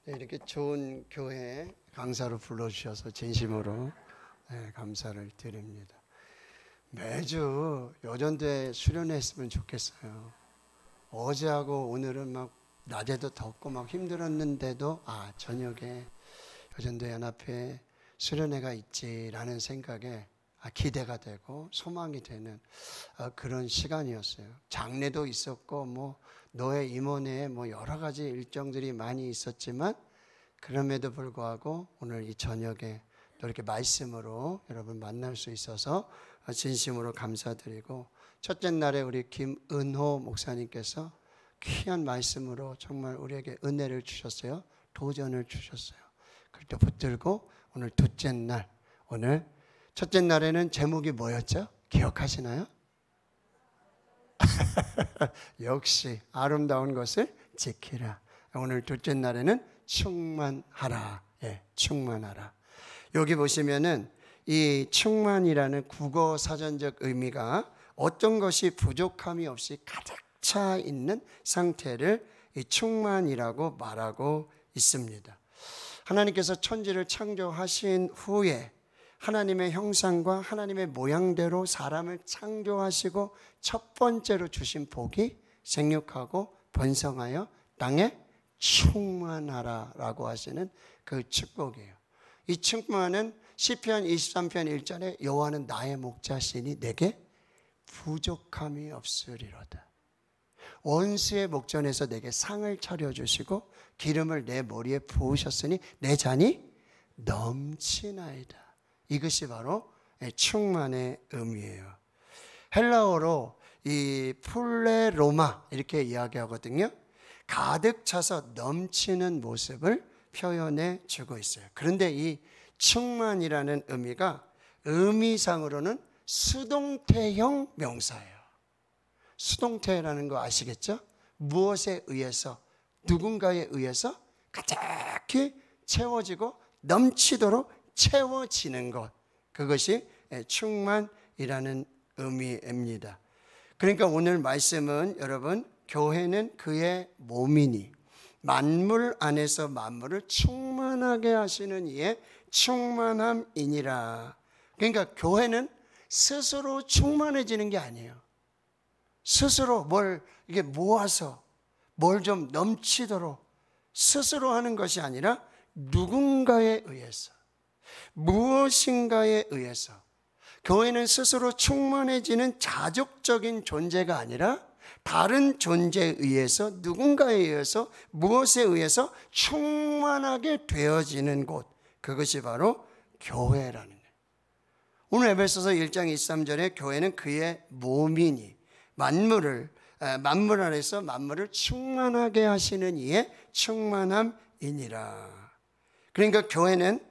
네, 이렇게 좋은 교회 강사로 불러주셔서 진심으로 감사를 드립니다. 매주 여전도에 수련했으면 좋겠어요. 어제하고 오늘은 막 낮에도 덥고 막 힘들었는데도 저녁에 여전도 연합회 수련회가 있지라는 생각에 기대가 되고 소망이 되는 그런 시간이었어요. 장례도 있었고 뭐 노회 임원회에 뭐 여러 가지 일정들이 많이 있었지만 그럼에도 불구하고 오늘 이 저녁에 또 이렇게 말씀으로 여러분 만날 수 있어서 진심으로 감사드리고, 첫째 날에 우리 김은호 목사님께서 귀한 말씀으로 정말 우리에게 은혜를 주셨어요. 도전을 주셨어요. 그걸 또 붙들고 오늘 둘째 날, 오늘 첫째 날에는 제목이 뭐였죠? 기억하시나요? 역시 아름다운 것을 지키라. 오늘 둘째 날에는 충만하라. 충만하라. 여기 보시면은 이 충만이라는 국어 사전적 의미가 어떤 것이 부족함이 없이 가득 차 있는 상태를 이 충만이라고 말하고 있습니다. 하나님께서 천지를 창조하신 후에 하나님의 형상과 하나님의 모양대로 사람을 창조하시고 첫 번째로 주신 복이 생육하고 번성하여 땅에 충만하라라고 하시는 그 축복이에요. 이 충만은 시편 23편 1절에 여호와는 나의 목자시니 내게 부족함이 없으리로다. 원수의 목전에서 내게 상을 차려주시고 기름을 내 머리에 부으셨으니 내 잔이 넘치나이다. 이것이 바로 충만의 의미예요. 헬라어로 이 플레로마 이렇게 이야기하거든요. 가득 차서 넘치는 모습을 표현해 주고 있어요. 그런데 이 충만이라는 의미가 의미상으로는 수동태형 명사예요. 수동태라는 거 아시겠죠? 무엇에 의해서, 누군가에 의해서 가득히 채워지고 넘치도록 채워지는 것, 그것이 충만이라는 의미입니다. 그러니까 오늘 말씀은 여러분, 교회는 그의 몸이니 만물 안에서 만물을 충만하게 하시는 이의 충만함이니라. 그러니까 교회는 스스로 충만해지는 게 아니에요. 스스로 뭘 이게 모아서 뭘 좀 넘치도록 스스로 하는 것이 아니라 누군가에 의해서, 무엇인가에 의해서. 교회는 스스로 충만해지는 자족적인 존재가 아니라 다른 존재에 의해서, 누군가에 의해서, 무엇에 의해서 충만하게 되어지는 곳, 그것이 바로 교회라는 거예요. 오늘 에베소서 1장 23절에 교회는 그의 몸이니 만물 안에서 만물을 충만하게 하시는 이의 충만함이니라. 그러니까 교회는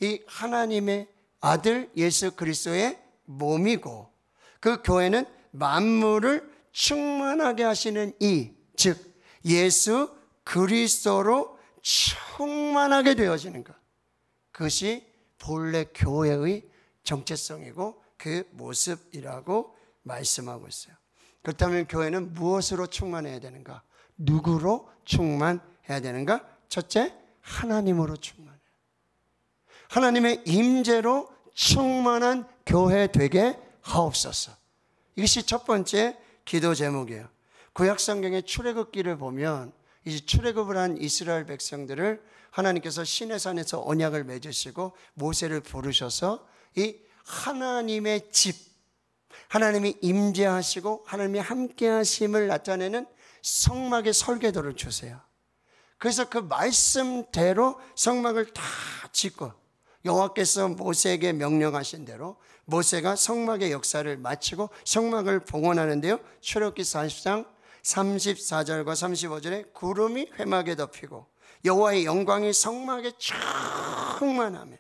이 하나님의 아들 예수 그리스도의 몸이고, 그 교회는 만물을 충만하게 하시는 이, 즉 예수 그리스도로 충만하게 되어지는 것, 그것이 본래 교회의 정체성이고 그 모습이라고 말씀하고 있어요. 그렇다면 교회는 무엇으로 충만해야 되는가? 누구로 충만해야 되는가? 첫째, 하나님으로 충만해요. 하나님의 임재로 충만한 교회 되게 하옵소서. 이것이 첫 번째 기도 제목이에요. 구약 성경의 출애굽기를 보면 이제 출애굽을 한 이스라엘 백성들을 하나님께서 시내산에서 언약을 맺으시고 모세를 부르셔서 이 하나님의 집, 하나님이 임재하시고 하나님이 함께 하심을 나타내는 성막의 설계도를 주세요. 그래서 그 말씀대로 성막을 다 짓고 여호와께서 모세에게 명령하신 대로 모세가 성막의 역사를 마치고 성막을 봉헌하는데요, 출애굽기 40장 34절과 35절에 구름이 회막에 덮이고 여호와의 영광이 성막에 충만하며,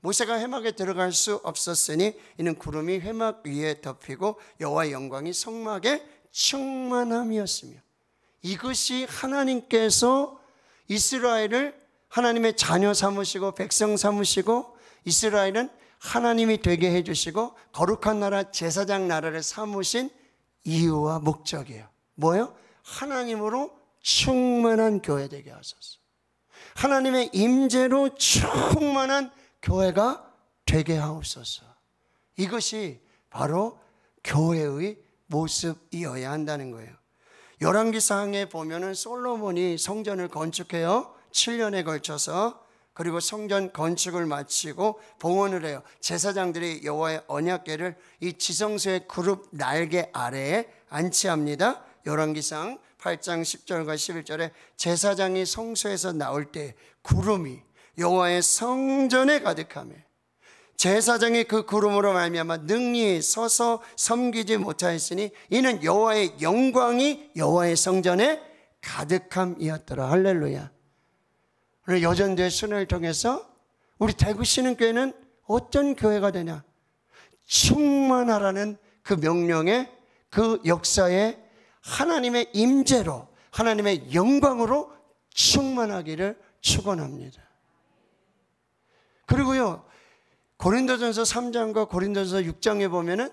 모세가 회막에 들어갈 수 없었으니 이는 구름이 회막 위에 덮이고 여호와의 영광이 성막에 충만함이었으며, 이것이 하나님께서 이스라엘을 하나님의 자녀 삼으시고 백성 삼으시고 이스라엘은 하나님이 되게 해주시고 거룩한 나라, 제사장 나라를 삼으신 이유와 목적이에요. 뭐예요? 하나님으로 충만한 교회 되게 하소서. 하나님의 임재로 충만한 교회가 되게 하옵소서. 이것이 바로 교회의 모습이어야 한다는 거예요. 열왕기상에 보면은 솔로몬이 성전을 건축해요. 7년에 걸쳐서. 그리고 성전 건축을 마치고 봉헌을 해요. 제사장들이 여호와의 언약궤를 이 지성소의 그룹 날개 아래에 안치합니다. 열왕기상 8장 10절과 11절에 제사장이 성소에서 나올 때 구름이 여호와의 성전에 가득하며 제사장이 그 구름으로 말미암아 능히 서서 섬기지 못하였으니 이는 여호와의 영광이 여호와의 성전에 가득함이었더라. 할렐루야. 오늘 여전대 순회를 통해서 우리 대구 신흥교회는 어떤 교회가 되냐? 충만하라는 그 명령에, 그 역사에 하나님의 임재로, 하나님의 영광으로 충만하기를 축원합니다. 그리고요, 고린도전서 3장과 고린도전서 6장에 보면은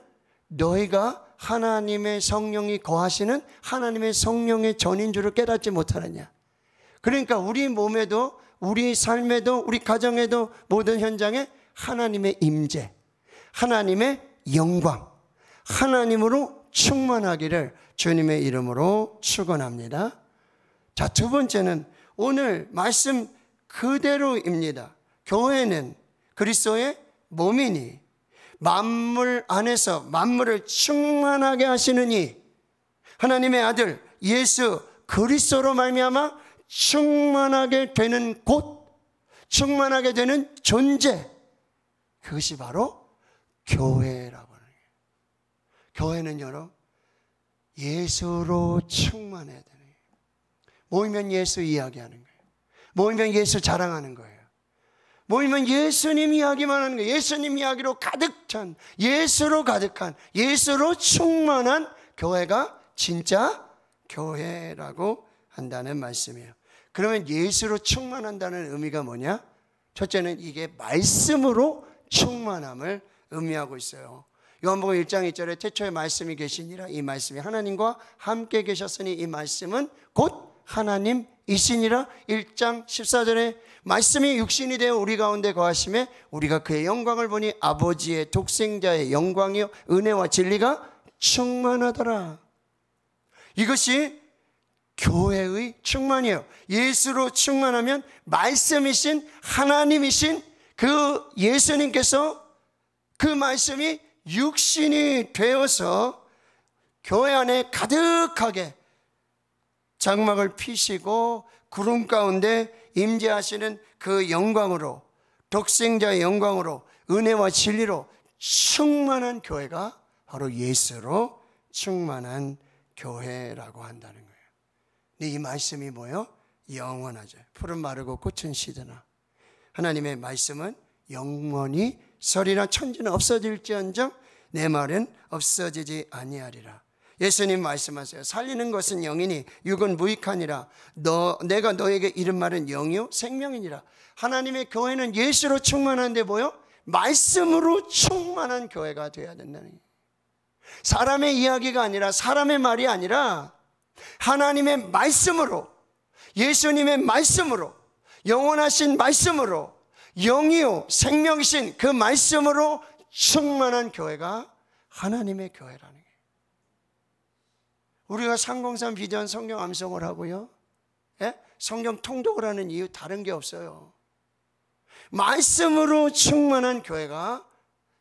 너희가 하나님의 성령이 거하시는 하나님의 성령의 전인 줄을 깨닫지 못하느냐. 그러니까 우리 몸에도, 우리 삶에도, 우리 가정에도, 모든 현장에 하나님의 임재, 하나님의 영광, 하나님으로 충만하기를 주님의 이름으로 축원합니다. 자, 두 번째는 오늘 말씀 그대로입니다. 교회는 그리스도의 몸이니 만물 안에서 만물을 충만하게 하시는 이 하나님의 아들 예수 그리스도로 말미암아 충만하게 되는 곳, 충만하게 되는 존재, 그것이 바로 교회라고 하는 거예요. 교회는 여러분 예수로 충만해야 되는 거예요. 모이면 예수 이야기하는 거예요. 모이면 예수 자랑하는 거예요. 모이면 예수님 이야기만 하는 거예요. 예수님 이야기로 가득 찬, 예수로 가득한, 예수로 충만한 교회가 진짜 교회라고 한다는 말씀이에요. 그러면 예수로 충만한다는 의미가 뭐냐? 첫째는 이게 말씀으로 충만함을 의미하고 있어요. 요한복음 1장 2절에 태초에 말씀이 계시니라. 이 말씀이 하나님과 함께 계셨으니 이 말씀은 곧 하나님이시니라. 1장 14절에 말씀이 육신이 되어 우리 가운데 거하심에 우리가 그의 영광을 보니 아버지의 독생자의 영광이요 은혜와 진리가 충만하더라. 이것이 교회의 충만이에요. 예수로 충만하면 말씀이신 하나님이신 그 예수님께서 그 말씀이 육신이 되어서 교회 안에 가득하게 장막을 피시고 구름 가운데 임재하시는 그 영광으로, 독생자의 영광으로, 은혜와 진리로 충만한 교회가 바로 예수로 충만한 교회라고 한다는 거예요. 근데 이 말씀이 뭐예요? 영원하죠. 풀은 마르고 꽃은 시드나 하나님의 말씀은 영원히 설이나 천지는 없어질지언정 내 말은 없어지지 아니하리라. 예수님 말씀하세요. 살리는 것은 영이니 육은 무익하니라. 내가 너에게 이른 말은 영이요 생명이니라. 하나님의 교회는 예수로 충만한데 뭐요? 말씀으로 충만한 교회가 되어야 된다는 거예요. 사람의 이야기가 아니라, 사람의 말이 아니라 하나님의 말씀으로, 예수님의 말씀으로, 영원하신 말씀으로, 영이요 생명이신 그 말씀으로 충만한 교회가 하나님의 교회라는 거예요. 우리가 303 비전 성경 암송을 하고요, 성경 통독을 하는 이유 다른 게 없어요. 말씀으로 충만한 교회가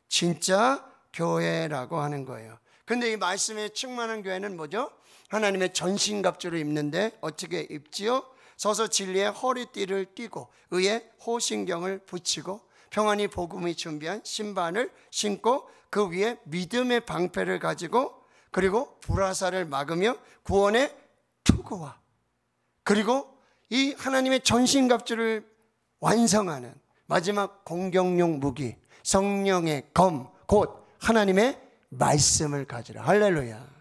진짜 교회라고 하는 거예요. 근데 이 말씀에 충만한 교회는 뭐죠? 하나님의 전신갑주를 입는데 어떻게 입지요? 서서 진리의 허리띠를 띠고 의에 호신경을 붙이고 평안히 복음이 준비한 신발을 신고 그 위에 믿음의 방패를 가지고 그리고 불화살을 막으며 구원의 투구와 그리고 이 하나님의 전신갑주를 완성하는 마지막 공격용 무기 성령의 검 곧 하나님의 말씀을 가지라. 할렐루야.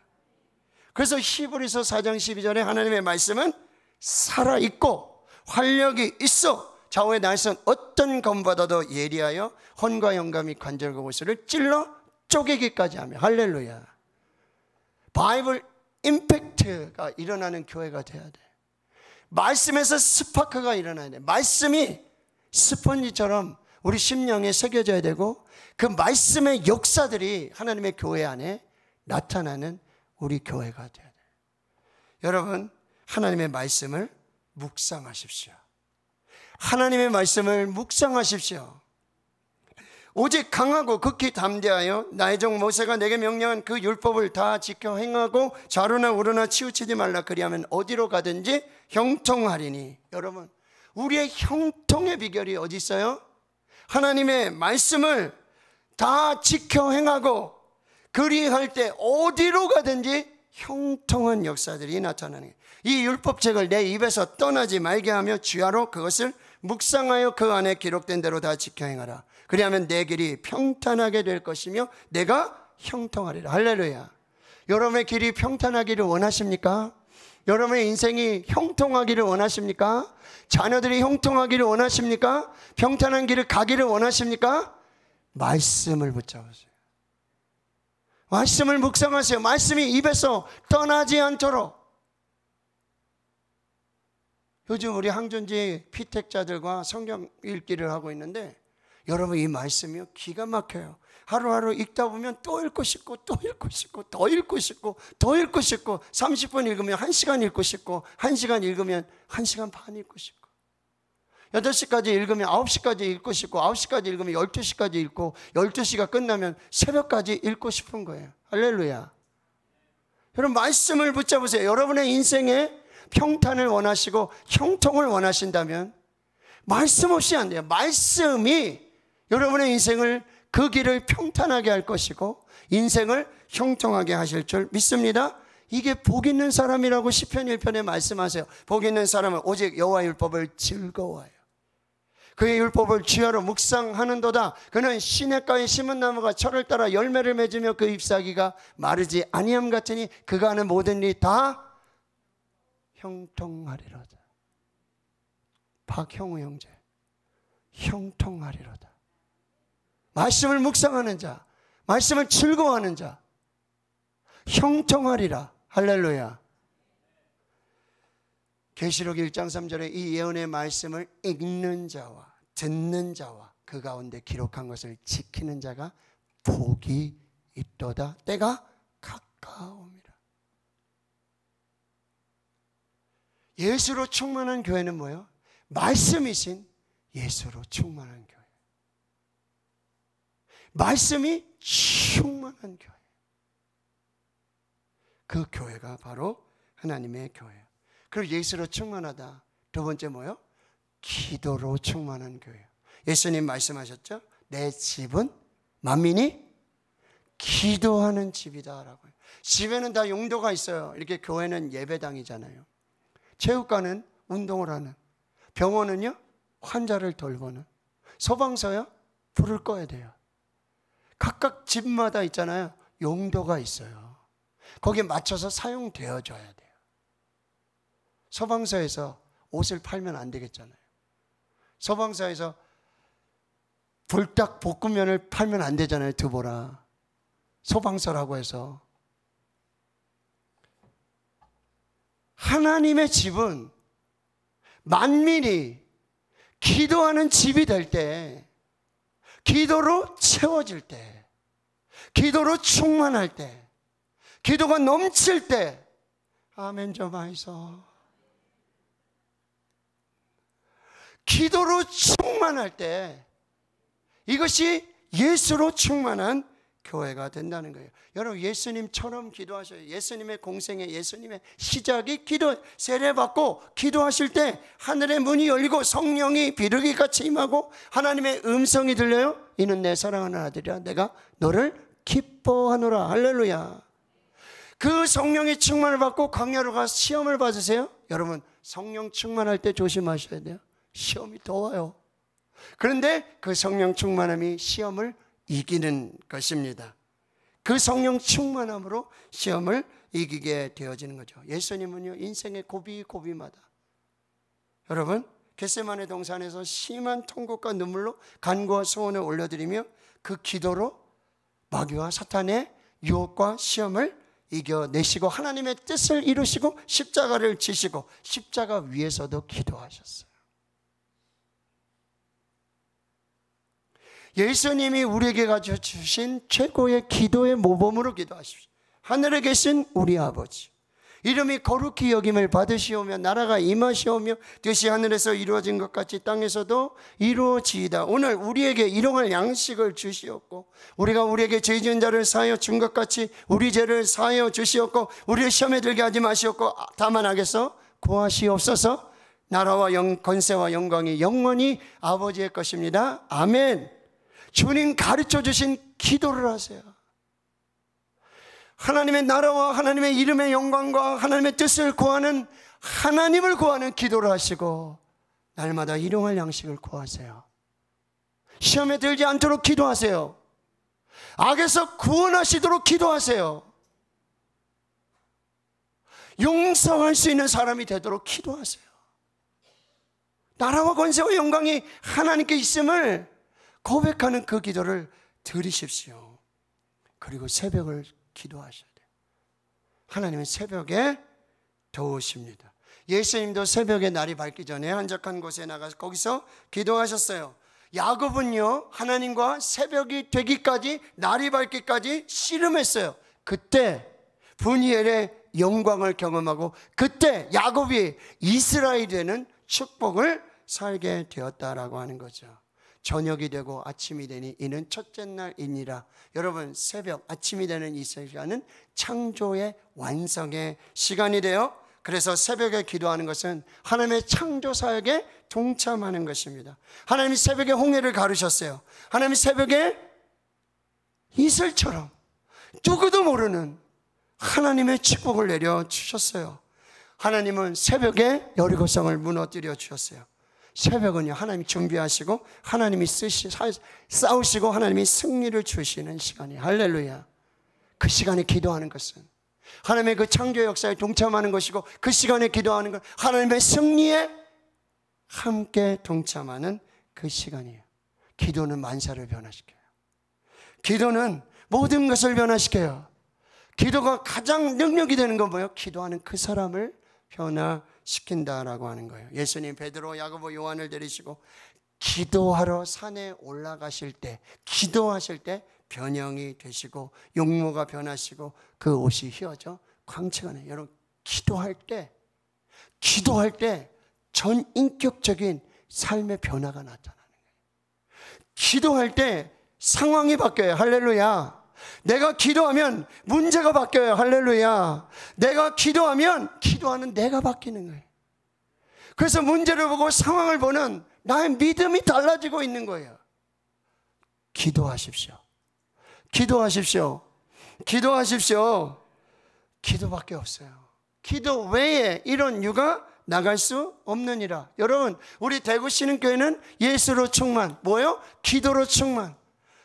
그래서 히브리서 4장 12절에 하나님의 말씀은 살아있고 활력이 있어 좌우의 날선 어떤 검보다도 예리하여 혼과 영감이 관절과 골수를 찔러 쪼개기까지 하며. 할렐루야. 바이블 임팩트가 일어나는 교회가 돼야 돼. 말씀에서 스파크가 일어나야 돼. 말씀이 스펀지처럼 우리 심령에 새겨져야 되고, 그 말씀의 역사들이 하나님의 교회 안에 나타나는 우리 교회가 돼야 돼요. 여러분, 하나님의 말씀을 묵상하십시오. 하나님의 말씀을 묵상하십시오. 오직 강하고 극히 담대하여 나의 종 모세가 내게 명령한 그 율법을 다 지켜 행하고 좌로나 우로나 치우치지 말라. 그리하면 어디로 가든지 형통하리니. 여러분, 우리의 형통의 비결이 어디 있어요? 하나님의 말씀을 다 지켜 행하고 그리할 때 어디로 가든지 형통한 역사들이 나타나는 거예요. 이 율법책을 내 입에서 떠나지 말게 하며 주야로 그것을 묵상하여 그 안에 기록된 대로 다 지켜 행하라. 그리하면 내 길이 평탄하게 될 것이며 내가 형통하리라. 할렐루야. 여러분의 길이 평탄하기를 원하십니까? 여러분의 인생이 형통하기를 원하십니까? 자녀들이 형통하기를 원하십니까? 평탄한 길을 가기를 원하십니까? 말씀을 붙잡으세요. 말씀을 묵상하세요. 말씀이 입에서 떠나지 않도록. 요즘 우리 항존지 피택자들과 성경 읽기를 하고 있는데, 여러분, 이 말씀이요 기가 막혀요. 하루하루 읽다 보면 또 읽고 싶고 또 읽고 싶고 더 읽고 싶고 더 읽고 싶고, 30분 읽으면 1시간 읽고 싶고, 1시간 읽으면 1시간 반 읽고 싶고, 8시까지 읽으면 9시까지 읽고 싶고, 9시까지 읽으면 12시까지 읽고, 12시가 끝나면 새벽까지 읽고 싶은 거예요. 할렐루야. 여러분, 말씀을 붙잡으세요. 여러분의 인생에 평탄을 원하시고 형통을 원하신다면 말씀 없이 안 돼요. 말씀이 여러분의 인생을, 그 길을 평탄하게 할 것이고 인생을 형통하게 하실 줄 믿습니다. 이게 복 있는 사람이라고 시편 1편에 말씀하세요. 복 있는 사람은 오직 여호와의 율법을 즐거워해요. 그의 율법을 주야로 묵상하는도다. 그는 시냇가에 심은 나무가 철을 따라 열매를 맺으며 그 잎사귀가 마르지 아니함 같으니 그가 하는 모든 일이 다 형통하리로다. 박형우 형제, 형통하리로다. 말씀을 묵상하는 자, 말씀을 즐거워하는 자, 형통하리라. 할렐루야. 계시록 1장 3절에 이 예언의 말씀을 읽는 자와 듣는 자와 그 가운데 기록한 것을 지키는 자가 복이 있도다. 때가 가까움이라. 예수로 충만한 교회는 뭐예요? 말씀이신 예수로 충만한 교회. 말씀이 충만한 교회. 그 교회가 바로 하나님의 교회예요. 그리고 예수로 충만하다. 두 번째 뭐예요? 기도로 충만한 교회예요. 예수님 말씀하셨죠? 내 집은 만민이 기도하는 집이다라고요. 집에는 다 용도가 있어요. 이렇게 교회는 예배당이잖아요. 체육관은 운동을 하는, 병원은요 환자를 돌보는, 소방서요 불을 꺼야 돼요. 각각 집마다 있잖아요. 용도가 있어요. 거기에 맞춰서 사용되어져야 돼요. 소방서에서 옷을 팔면 안 되겠잖아요. 소방서에서 불닭 볶음면을 팔면 안 되잖아요. 드보라. 소방서라고 해서. 하나님의 집은 만민이 기도하는 집이 될 때, 기도로 채워질 때, 기도로 충만할 때, 기도가 넘칠 때, 아멘 좀 하이소. 기도로 충만할 때, 이것이 예수로 충만한 교회가 된다는 거예요. 여러분, 예수님처럼 기도하셔요. 예수님의 공생애, 예수님의 시작이 기도, 세례받고 기도하실 때 하늘의 문이 열리고 성령이 비둘기같이 임하고 하나님의 음성이 들려요. 이는 내 사랑하는 아들이라 내가 너를 기뻐하노라. 할렐루야. 그 성령의 충만을 받고 광야로 가서 시험을 받으세요. 여러분, 성령 충만할 때 조심하셔야 돼요. 시험이 더 와요. 그런데 그 성령 충만함이 시험을 이기는 것입니다. 그 성령 충만함으로 시험을 이기게 되어지는 거죠. 예수님은요 인생의 고비고비마다, 여러분, 겟세마네 동산에서 심한 통곡과 눈물로 간구와 소원을 올려드리며 그 기도로 마귀와 사탄의 유혹과 시험을 이겨내시고 하나님의 뜻을 이루시고 십자가를 지시고 십자가 위에서도 기도하셨어요. 예수님이 우리에게 가져주신 최고의 기도의 모범으로 기도하십시오. 하늘에 계신 우리 아버지, 이름이 거룩히 여김을 받으시오며 나라가 임하시오며 뜻이 하늘에서 이루어진 것 같이 땅에서도 이루어지이다. 오늘 우리에게 일용할 양식을 주시옵고 우리가 우리에게 죄 지은 자를 사하여 준 것 같이 우리 죄를 사하여 주시옵고 우리를 시험에 들게 하지 마시옵고 다만 악에서 구하시옵소서. 나라와 권세와 영광이 영원히 아버지의 것입니다. 아멘. 주님 가르쳐 주신 기도를 하세요. 하나님의 나라와 하나님의 이름의 영광과 하나님의 뜻을 구하는, 하나님을 구하는 기도를 하시고 날마다 일용할 양식을 구하세요. 시험에 들지 않도록 기도하세요. 악에서 구원하시도록 기도하세요. 용서할 수 있는 사람이 되도록 기도하세요. 나라와 권세와 영광이 하나님께 있음을 고백하는 그 기도를 드리십시오. 그리고 새벽을 기도하셔야 돼요. 하나님은 새벽에 도우십니다. 예수님도 새벽에 날이 밝기 전에 한적한 곳에 나가서 거기서 기도하셨어요. 야곱은요, 하나님과 새벽이 되기까지, 날이 밝기까지 씨름했어요. 그때 분이엘의 영광을 경험하고 그때 야곱이 이스라엘이 되는 축복을 살게 되었다라고 하는 거죠. 저녁이 되고 아침이 되니 이는 첫째 날이니라. 여러분, 새벽 아침이 되는 이 시간은 창조의 완성의 시간이 돼요. 그래서 새벽에 기도하는 것은 하나님의 창조 사역에 동참하는 것입니다. 하나님이 새벽에 홍해를 가르셨어요. 하나님이 새벽에 이슬처럼 누구도 모르는 하나님의 축복을 내려주셨어요. 하나님은 새벽에 여리고성을 무너뜨려 주셨어요. 새벽은요, 하나님이 준비하시고 하나님이 싸우시고 하나님이 승리를 주시는 시간이에요. 할렐루야. 그 시간에 기도하는 것은 하나님의 그 창조 역사에 동참하는 것이고 그 시간에 기도하는 건 하나님의 승리에 함께 동참하는 그 시간이에요. 기도는 만사를 변화시켜요. 기도는 모든 것을 변화시켜요. 기도가 가장 능력이 되는 건 뭐예요? 기도하는 그 사람을 변화시킨다라고 하는 거예요. 예수님 베드로, 야고보, 요한을 데리시고 기도하러 산에 올라가실 때, 기도하실 때 변형이 되시고 용모가 변하시고 그 옷이 휘어져 광채가 나요. 여러분, 기도할 때 전인격적인 삶의 변화가 나타나는 거예요. 기도할 때 상황이 바뀌어요. 할렐루야. 내가 기도하면 문제가 바뀌어요. 할렐루야. 내가 기도하면 기도하는 내가 바뀌는 거예요. 그래서 문제를 보고 상황을 보는 나의 믿음이 달라지고 있는 거예요. 기도하십시오. 기도하십시오. 기도하십시오. 기도밖에 없어요. 기도 외에 이런 유가 나갈 수 없느니라. 여러분, 우리 대구 신흥교회는 예수로 충만, 뭐요? 기도로 충만.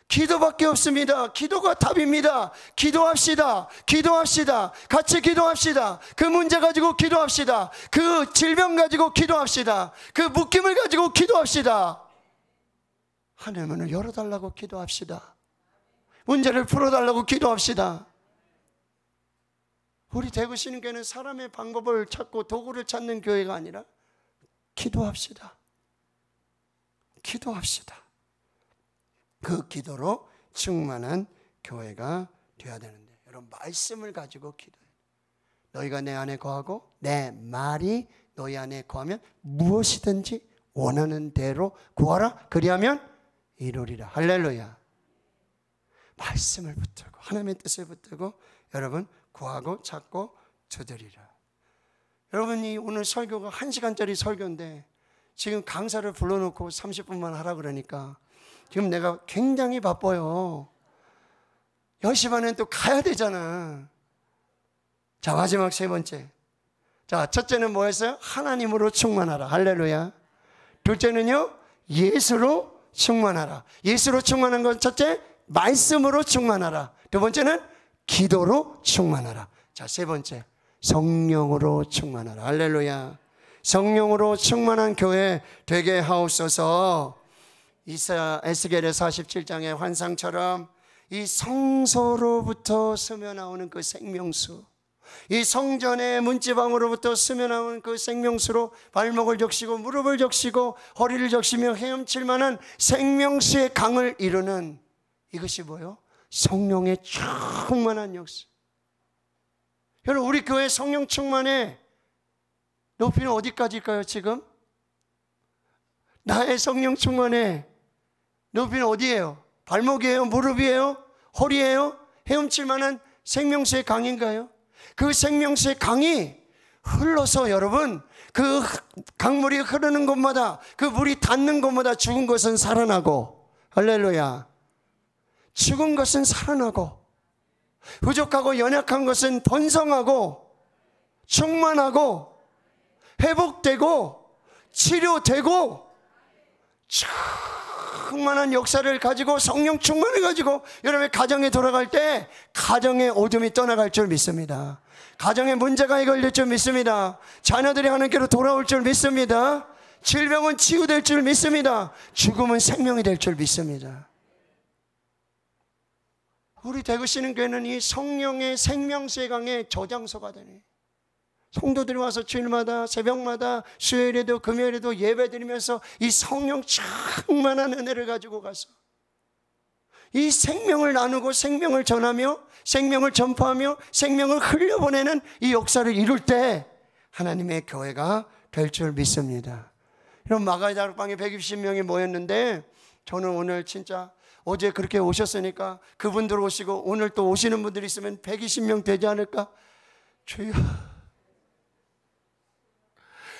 기도밖에 없습니다. 기도가 답입니다. 기도합시다. 기도합시다. 같이 기도합시다. 그 문제 가지고 기도합시다. 그 질병 가지고 기도합시다. 그 묶임을 가지고 기도합시다. 하늘의 문을 열어달라고 기도합시다. 문제를 풀어달라고 기도합시다. 우리 대구 신흥교회는 사람의 방법을 찾고 도구를 찾는 교회가 아니라 기도합시다. 기도합시다. 그 기도로 충만한 교회가 되어야 되는데, 여러분, 말씀을 가지고 기도해요. 너희가 내 안에 거하고 내 말이 너희 안에 거하면 무엇이든지 원하는 대로 구하라. 그리하면 이루리라. 할렐루야. 말씀을 붙들고 하나님의 뜻을 붙들고 여러분 구하고 찾고 두드리라. 여러분이 오늘 설교가 1시간짜리 설교인데 지금 강사를 불러놓고 30분만 하라 그러니까 지금 내가 굉장히 바빠요. 10시 반엔 또 가야 되잖아. 자, 마지막 세 번째. 자, 첫째는 뭐였어요? 하나님으로 충만하라. 할렐루야. 둘째는요, 예수로 충만하라. 예수로 충만한 건 첫째, 말씀으로 충만하라. 두 번째는 기도로 충만하라. 자, 세 번째, 성령으로 충만하라. 할렐루야. 성령으로 충만한 교회 되게 하옵소서. 에스겔의 47장의 환상처럼 이 성소로부터 스며나오는 그 생명수, 이 성전의 문지방으로부터 스며나오는 그 생명수로 발목을 적시고 무릎을 적시고 허리를 적시며 헤엄칠 만한 생명수의 강을 이루는, 이것이 뭐예요? 성령의 충만한 역사. 여러분, 우리 교회 성령 충만의 높이는 어디까지일까요? 지금 나의 성령 충만의 높이는 어디예요? 발목이에요? 무릎이에요? 허리예요? 헤엄칠 만한 생명수의 강인가요? 그 생명수의 강이 흘러서 여러분, 그 강물이 흐르는 곳마다, 그 물이 닿는 곳마다 죽은 것은 살아나고, 할렐루야, 죽은 것은 살아나고, 부족하고 연약한 것은 번성하고 충만하고 회복되고 치료되고, 충만한 역사를 가지고 성령 충만을 가지고 여러분의 가정에 돌아갈 때 가정의 어둠이 떠나갈 줄 믿습니다. 가정에 문제가 해결될 줄 믿습니다. 자녀들이 하나님께로 돌아올 줄 믿습니다. 질병은 치유될 줄 믿습니다. 죽음은 생명이 될 줄 믿습니다. 우리 대구신흥교회는 이 성령의 생명수의 강의 저장소가 되네. 성도들이 와서 주일마다 새벽마다 수요일에도 금요일에도 예배드리면서 이 성령 충만한 은혜를 가지고 가서 이 생명을 나누고 생명을 전하며 생명을 전파하며 생명을 흘려보내는 이 역사를 이룰 때 하나님의 교회가 될 줄 믿습니다. 이런 마가의 다락방에 120명이 모였는데, 저는 오늘 진짜 어제 그렇게 오셨으니까 그분들 오시고 오늘 또 오시는 분들이 있으면 120명 되지 않을까?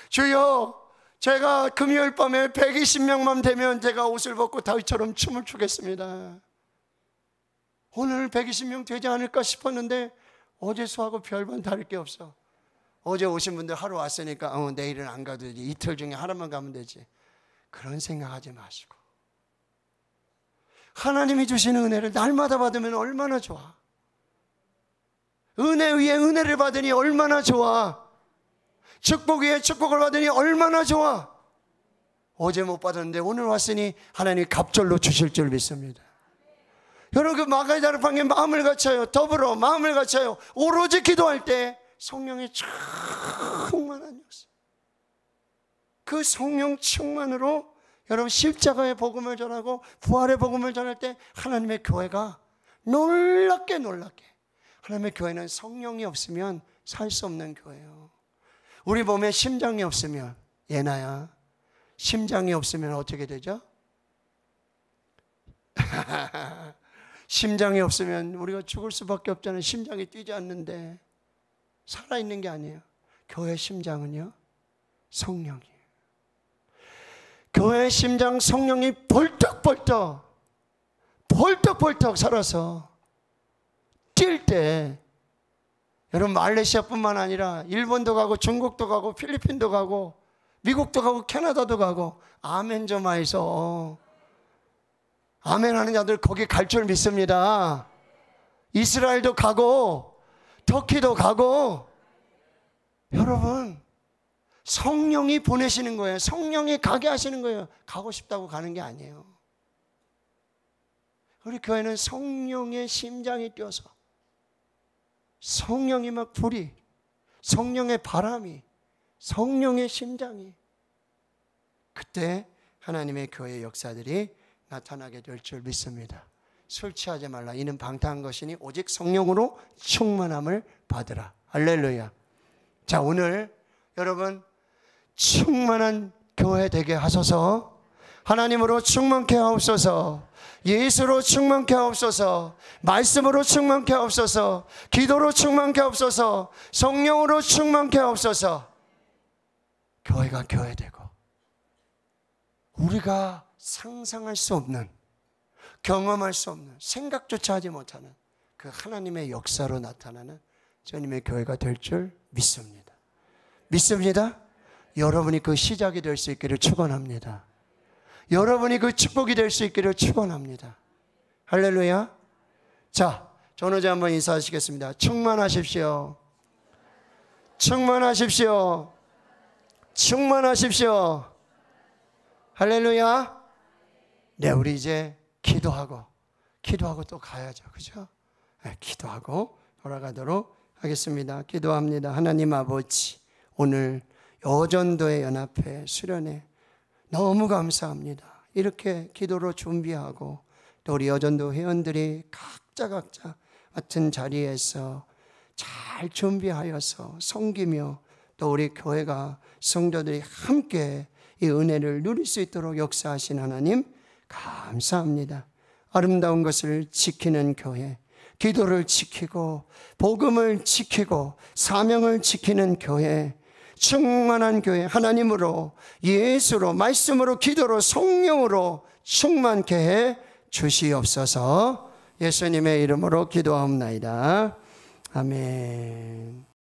주여, 제가 금요일 밤에 120명만 되면 제가 옷을 벗고 다윗처럼 춤을 추겠습니다. 오늘 120명 되지 않을까 싶었는데 어제 수하고 별반 다를 게 없어. 어제 오신 분들 하루 왔으니까 내일은 안 가도 되지, 이틀 중에 하루만 가면 되지, 그런 생각하지 마시고 하나님이 주시는 은혜를 날마다 받으면 얼마나 좋아. 은혜 위에 은혜를 받으니 얼마나 좋아. 축복 위에 축복을 받으니 얼마나 좋아. 어제 못 받았는데 오늘 왔으니 하나님이 갑절로 주실 줄 믿습니다. 여러분, 그 마가의 다락방에 마음을 갖춰요. 더불어 마음을 갖춰요. 오로지 기도할 때 성령의 충만한 역사, 그 성령 충만으로 여러분 십자가의 복음을 전하고 부활의 복음을 전할 때 하나님의 교회가 놀랍게 하나님의 교회는 성령이 없으면 살 수 없는 교회예요. 우리 몸에 심장이 없으면, 예나야, 심장이 없으면 어떻게 되죠? 심장이 없으면 우리가 죽을 수밖에 없잖아요. 심장이 뛰지 않는데 살아있는 게 아니에요. 교회 심장은요, 성령이에요. 교회 심장 성령이 벌떡벌떡 살아서 뛸 때, 여러분, 말레이시아뿐만 아니라 일본도 가고 중국도 가고 필리핀도 가고 미국도 가고 캐나다도 가고 아멘 좀 하이소. 아멘 하는 자들 거기 갈 줄 믿습니다. 이스라엘도 가고 터키도 가고. 여러분, 성령이 보내시는 거예요. 성령이 가게 하시는 거예요. 가고 싶다고 가는 게 아니에요. 우리 교회는 성령의 심장이 뛰어서, 성령이 막 불이, 성령의 바람이, 성령의 심장이, 그때 하나님의 교회의 역사들이 나타나게 될 줄 믿습니다. 술 취하지 말라. 이는 방탕한 것이니 오직 성령으로 충만함을 받으라. 할렐루야. 자, 오늘 여러분 충만한 교회 되게 하소서. 하나님으로 충만케 하옵소서. 예수로 충만케 하옵소서. 말씀으로 충만케 하옵소서. 기도로 충만케 하옵소서. 성령으로 충만케 하옵소서. 교회가 교회되고 우리가 상상할 수 없는, 경험할 수 없는, 생각조차 하지 못하는 그 하나님의 역사로 나타나는 주님의 교회가 될 줄 믿습니다. 믿습니다. 여러분이 그 시작이 될 수 있기를 축원합니다. 여러분이 그 축복이 될 수 있기를 축원합니다. 할렐루야. 자, 전호제 한번 인사하시겠습니다. 충만하십시오. 충만하십시오. 충만하십시오. 할렐루야. 네, 우리 이제 기도하고 기도하고 또 가야죠. 그죠? 네, 기도하고 돌아가도록 하겠습니다. 기도합니다. 하나님 아버지, 오늘 여전도의 연합회 수련회 너무 감사합니다. 이렇게 기도로 준비하고 또 우리 여전도 회원들이 각자 같은 자리에서 잘 준비하여서 섬기며 또 우리 교회가 성도들이 함께 이 은혜를 누릴 수 있도록 역사하신 하나님 감사합니다. 아름다운 것을 지키는 교회, 기도를 지키고 복음을 지키고 사명을 지키는 교회, 충만한 교회, 하나님으로 예수로 말씀으로 기도로 성령으로 충만케 해 주시옵소서. 예수님의 이름으로 기도하옵나이다. 아멘.